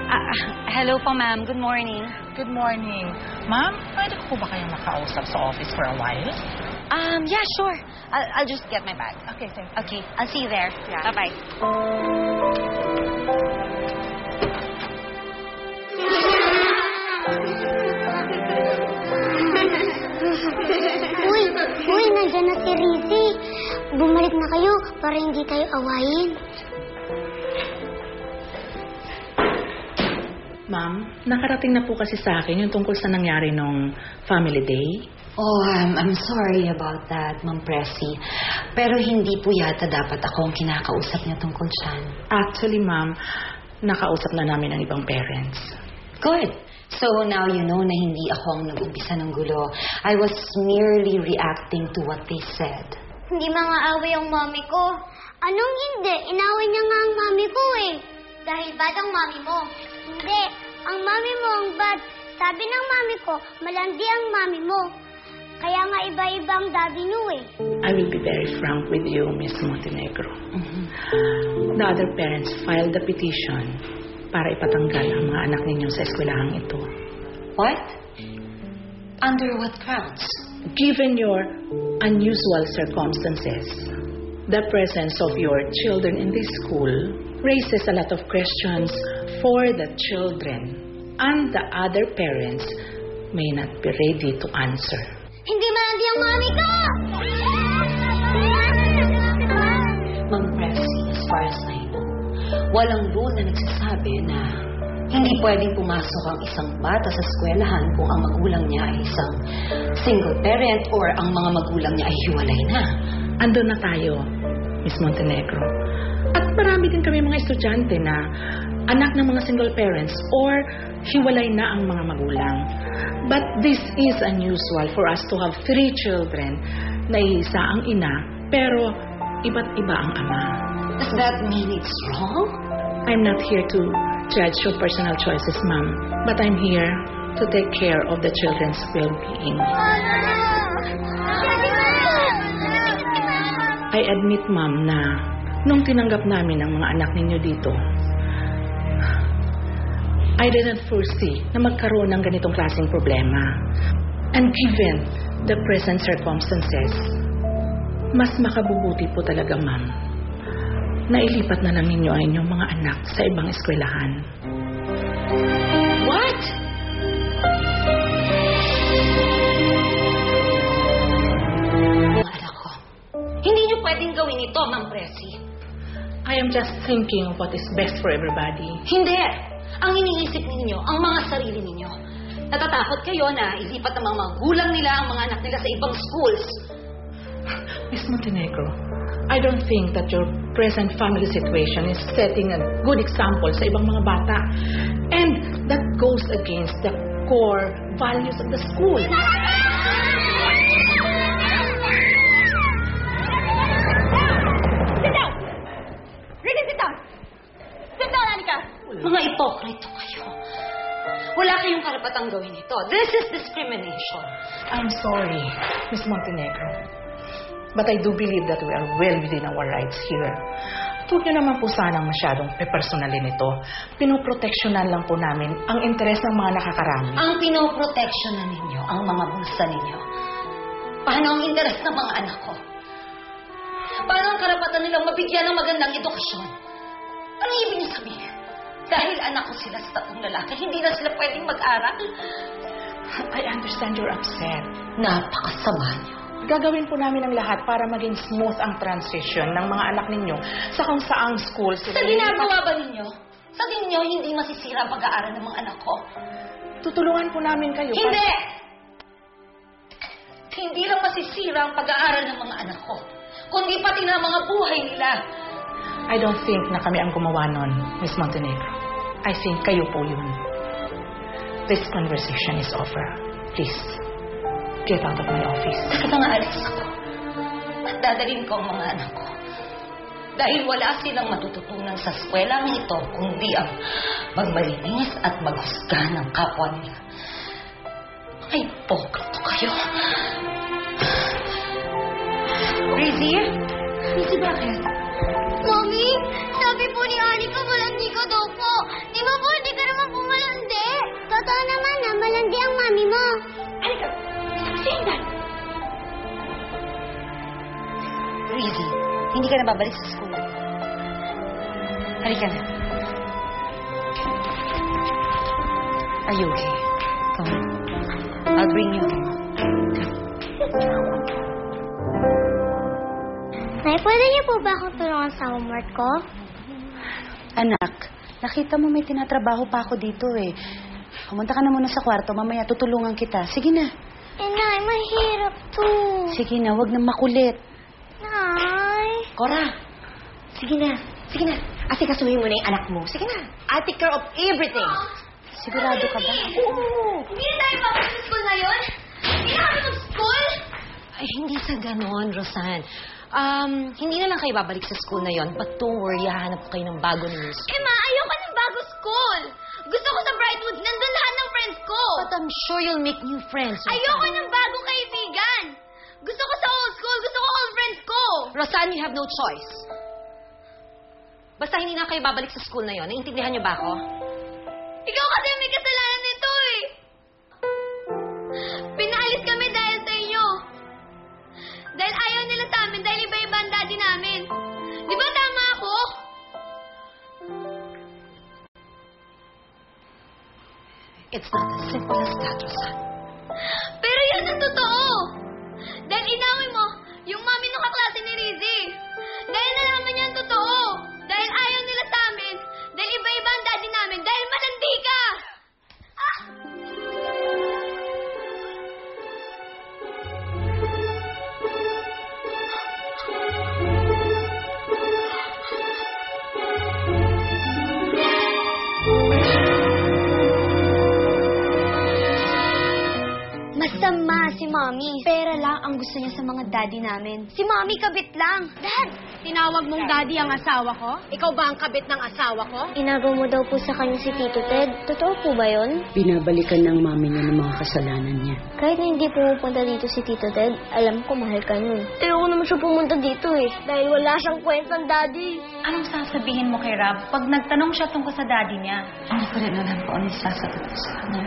Hello po, ma'am. Good morning. Good morning. Ma'am, pwede ko po ba kayong makausap sa office for a while? Yeah, sure. I'll just get my bag. Okay, thank you. Okay, I'll see you there. Yeah. Bye-bye. Uy, nandiyan na si Rizzy. Bumalik na kayo para hindi tayo awayin. Ma'am, nakarating na po kasi sa akin yung tungkol sa nangyari nung family day. Oh, I'm sorry about that, Ma'am Pressy. Pero hindi po yata dapat ako ang kinakausap niya tungkol dyan. Actually, ma'am, nakausap na namin ang ibang parents. Good. So now you know na hindi ako ang nag-umpisa ng gulo. I was merely reacting to what they said. Hindi mga away ang mami ko. Anong hindi? Inaway niya nga ang mami ko eh. Dahil bad ang mami mo. Hindi. Ang mami mo ang bad. Sabi ng mami ko, malandi ang mami mo. Kaya nga iba-iba ang daddy niyo eh. I will be very frank with you, Miss Montenegro. The other parents filed the petition para ipatanggal ang mga anak ninyo sa eskwelahang ito. What? Under what grounds? Given your unusual circumstances, the presence of your children in this school raises a lot of questions for the children, and the other parents may not be ready to answer. Hindi malandi ang mami ko! Ma'am Pressy, as far as I know, walang rule na nagsasabi na hindi pwedeng pumasok ang isang bata sa eskwelahan kung ang magulang niya ay isang single parent or ang mga magulang niya ay hiwalay na. Andun na tayo, Miss Montenegro. At marami din kami mga estudyante na anak ng mga single parents or hiwalay na ang mga magulang. But this is unusual for us to have 3 children na isa ang ina pero iba't iba ang ama. Does that mean it's wrong? I'm not here to judge your personal choices, ma'am. But I'm here to take care of the children's well-being. I admit, ma'am, na nung tinanggap namin ang mga anak ninyo dito, I didn't foresee na magkaroon ng ganitong klaseng problema. And given the present circumstances, mas makabubuti po talaga, ma'am, na ilipat na lang ninyo ang inyong mga anak sa ibang eskwelahan. What? Mga anak ko, hindi niyo pwedeng gawin ito, Ma'am Pressy. I am just thinking of what is best for everybody. Hindi! Ang iniisip ninyo, ang mga sarili ninyo. Natatakot kayo na ilipat ng mga magulang nila ang mga anak nila sa ibang schools. Miss Montenegro, I don't think that your present family situation is setting a good example sa ibang mga bata. And that goes against the core values of the school. Sit down! Really, sit down! Sit down, Anika! Mga ipokrito kayo. Wala kayong karapatang gawin ito. This is discrimination. I'm sorry, Miss Montenegro. But I do believe that we are well within our rights here. Huwag niyo naman po sanang masyadong pepersonalin ito. Pinoproteksyonan lang po namin ang interes ng mga nakakarami. Ang pinoproteksyonan ninyo, ang mga bulsa ninyo. Paano ang interes ng mga anak ko? Paano ang karapatan nilang mabigyan ng magandang edukasyon? Anong ibig niyo sabihin? Dahil anak ko sila sa 3 lalaki, hindi na sila pwedeng mag-aral? I understand you're upset. Napakasama niyo. Gagawin po namin ang lahat para maging smooth ang transition ng mga anak ninyo sa kung saang school. Sa ginagawa ba ninyo? Sa tingin niyo, hindi masisira ang pag-aaral ng mga anak ko? Tutulungan po namin kayo. Hindi! Hindi lang masisira ang pag-aaral ng mga anak ko, kundi pati na ang mga buhay nila. I don't think na kami ang gumawa nun, Miss Montenegro. I think kayo po yun. This conversation is over. Please, get out of my office. Kasi nga alis ako. At dadalhin ko ang mga anak ko. Dahil wala silang matututunan sa eskwelaang ito, kundi ang magmalinis at maghusga ng kapwa nila. Ay, pokrito kayo. Rizzy? Rizzy, bakit? Mommy, sabi po ni Anika, malandi ka daw po. Di ba po, hindi ka naman babalik sa school. Halika na. Are you okay? Come on. I'll bring you home. Nay, pwede niyo po ba akong tulungan sa homework ko? Anak, nakita mo may tinatrabaho pa ako dito eh. Pumunta ka na muna sa kwarto, mamaya tutulungan kita. Sige na. Nay, mahirap to. Sige na, wag na makulit. Nay. Cora, sige na. Sige na. Asikasuhin mo na yung anak mo. Sige na. I'll take care of everything. Sigurado ka ba? Oo. Hindi na tayo babalik sa school ngayon? Hindi na kami mag-school? Ay, hindi sa ganon, Rosan. Hindi na lang kayo babalik sa school na yon. But don't worry, hahanap ko kayo ng bago na news. Ma, ayoko ng bago school. Gusto ko sa Brightwood. Nandun lahat ng friends ko. But I'm sure you'll make new friends, Rosan. Ayoko ng bagong kaibigan. Gusto ko sa old school. Gusto ko old friends ko. Rosan, you have no choice. Basta hindi na kayo babalik sa school na yon. Naiintindihan niyo ba ako? Ikaw kasi may kasalanan nito eh. Pinaalis kami dahil sa inyo. Dahil ayaw nila sa amin, dahil iba-iba ang daddy namin. Di ba tama ako? It's not as simple as that, Rosan. Pero yun ang totoo. Dahil inaway mo yung mami nung kaklase ni Rizzy. Dahil nalaman niya ang totoo. Dahil ayaw nila sa amin. Dahil iba-iba ang daddy namin. Dahil malandi ka. Ah! Masama si Mommy. Pera lang ang gusto niya sa mga daddy namin. Si Mommy kabit lang. Dad! Tinawag mong daddy ang asawa ko? Ikaw ba ang kabit ng asawa ko? Inagaw mo daw po sa kanya si Tito Ted. Totoo po ba yun? Binabalikan ng mami niya ng mga kasalanan niya. Kahit na hindi pumupunta dito si Tito Ted, alam ko mahal ka nun. Ayoko naman siya pumunta dito eh. Dahil wala siyang kwentang daddy. Anong sasabihin mo kay Rob pag nagtanong siya tungkol sa daddy niya? Hindi ko rin alam kung ano yung sasagot ko sa kanya.